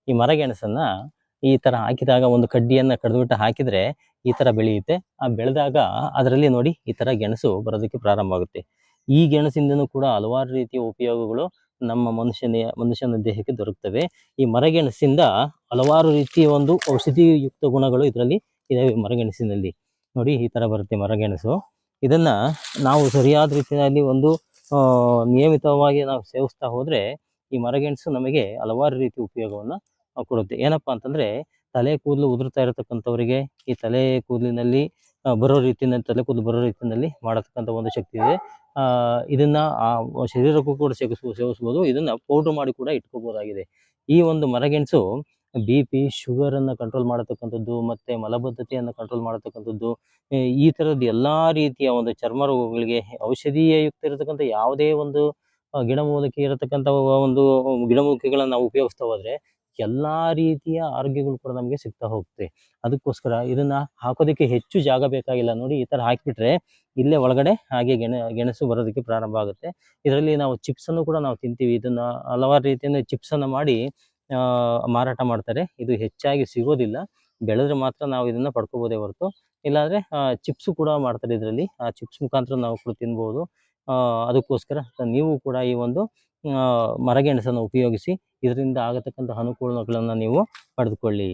ಈ ಮರಗೆಣಸನ್ನ ಈ ತರ ಹಾಕಿದಾಗ ಒಂದು ಕಡ್ಡಿಯನ್ನ ಕಡಿದ್ಬಿಟ್ಟು ಹಾಕಿದ್ರೆ ಈ ತರ ಬೆಳೆಯುತ್ತೆ. ಆ ಬೆಳೆದಾಗ ಅದರಲ್ಲಿ ನೋಡಿ ಈ ತರ ಗೆಣಸು ಬರೋದಕ್ಕೆ ಪ್ರಾರಂಭ ಆಗುತ್ತೆ. ಈ ಗೆಣಸಿಂದನೂ ಕೂಡ ಹಲವಾರು ರೀತಿಯ ಉಪಯೋಗಗಳು ನಮ್ಮ ಮನುಷ್ಯನ ದೇಹಕ್ಕೆ ದೊರಕುತ್ತವೆ. ಈ ಮರಗೆಣಸಿಂದ ಹಲವಾರು ರೀತಿಯ ಒಂದು ಔಷಧಿಯುಕ್ತ ಗುಣಗಳು ಇದರಲ್ಲಿ ಇದಾವೆ. ಮರಗೆಣಸಿನಲ್ಲಿ ನೋಡಿ ಈ ತರ ಬರುತ್ತೆ ಮರಗೆಣಸು. ಇದನ್ನ ನಾವು ಸರಿಯಾದ ರೀತಿಯಲ್ಲಿ ಒಂದು ನಿಯಮಿತವಾಗಿ ನಾವು ಸೇವಿಸ್ತಾ ಹೋದ್ರೆ ಈ ಮರಗೆಣಸು ನಮಗೆ ಹಲವಾರು ರೀತಿ ಉಪಯೋಗವನ್ನ ಕೊಡುತ್ತೆ. ಏನಪ್ಪಾ ಅಂತಂದ್ರೆ ತಲೆ ಕೂದಲು ಉದುರ್ತಾ ಇರತಕ್ಕಂಥವರಿಗೆ ಈ ತಲೆ ಕೂದಲಿನಲ್ಲಿ ಬರೋ ರೀತಿಯಲ್ಲಿ ತಲೆ ಕೂದಲು ಬರೋ ರೀತಿಯಲ್ಲಿ ಮಾಡತಕ್ಕಂಥ ಒಂದು ಶಕ್ತಿ ಇದೆ. ಇದನ್ನ ಆ ಶರೀರಕ್ಕೂ ಕೂಡ ಸೇವಿಸ್ಬೋದು. ಇದನ್ನ ಪೌಡರ್ ಮಾಡಿ ಕೂಡ ಇಟ್ಕೋಬಹುದಾಗಿದೆ. ಈ ಒಂದು ಮರಗೆಣಸು BP ಶುಗರ್ ಅನ್ನ ಕಂಟ್ರೋಲ್ ಮಾಡತಕ್ಕಂಥದ್ದು, ಮತ್ತೆ ಮಲಬದ್ಧತೆಯನ್ನು ಕಂಟ್ರೋಲ್ ಮಾಡತಕ್ಕಂಥದ್ದು, ಈ ತರದ ಎಲ್ಲಾ ರೀತಿಯ ಒಂದು ಚರ್ಮ ರೋಗಗಳಿಗೆ ಔಷಧೀಯ ಯುಕ್ತ ಇರತಕ್ಕಂಥ ಯಾವುದೇ ಒಂದು ಗಿಡಮೂಲಿಕೆ ಇರತಕ್ಕಂಥ ಒಂದು ಗಿಡಮೂಲಿಕೆಗಳನ್ನ ನಾವು ಉಪಯೋಗಿಸ್ತಾ ಹೋದ್ರೆ ಎಲ್ಲಾ ರೀತಿಯ ಆರೋಗ್ಯಗಳು ಕೂಡ ನಮಗೆ ಸಿಗ್ತಾ ಹೋಗುತ್ತೆ. ಅದಕ್ಕೋಸ್ಕರ ಇದನ್ನ ಹಾಕೋದಕ್ಕೆ ಹೆಚ್ಚು ಜಾಗ ಬೇಕಾಗಿಲ್ಲ. ನೋಡಿ ಈ ತರ ಹಾಕಿಬಿಟ್ರೆ ಇಲ್ಲೇ ಒಳಗಡೆ ಹಾಗೆ ಗೆಣಸು ಬರೋದಕ್ಕೆ ಪ್ರಾರಂಭ ಆಗುತ್ತೆ. ಇದರಲ್ಲಿ ನಾವು ಚಿಪ್ಸ್ ಅನ್ನು ಕೂಡ ನಾವು ತಿಂತೀವಿ. ಇದನ್ನ ಹಲವಾರು ರೀತಿಯಿಂದ ಚಿಪ್ಸ್ ಅನ್ನ ಮಾಡಿ ಮಾರಾಟ ಮಾಡ್ತಾರೆ. ಇದು ಹೆಚ್ಚಾಗಿ ಸಿಗೋದಿಲ್ಲ. ಬೆಳೆದ್ರೆ ಮಾತ್ರ ನಾವು ಇದನ್ನ ಪಡ್ಕೋಬಹುದೇ ಹೊರತು ಇಲ್ಲಾಂದ್ರೆ ಚಿಪ್ಸ್ ಕೂಡ ಮಾಡ್ತಾರೆ ಇದರಲ್ಲಿ. ಆ ಚಿಪ್ಸ್ ಮುಖಾಂತರ ನಾವು ಕೂಡ ತಿನ್ಬಹುದು. ಅದಕ್ಕೋಸ್ಕರ ನೀವು ಕೂಡ ಈ ಒಂದು ಮರಗೆಣಸನ್ನು ಉಪಯೋಗಿಸಿ ಇದರಿಂದ ಆಗತಕ್ಕಂಥ ಅನುಕೂಲಗಳನ್ನ ನೀವು ಪಡೆದುಕೊಳ್ಳಿ.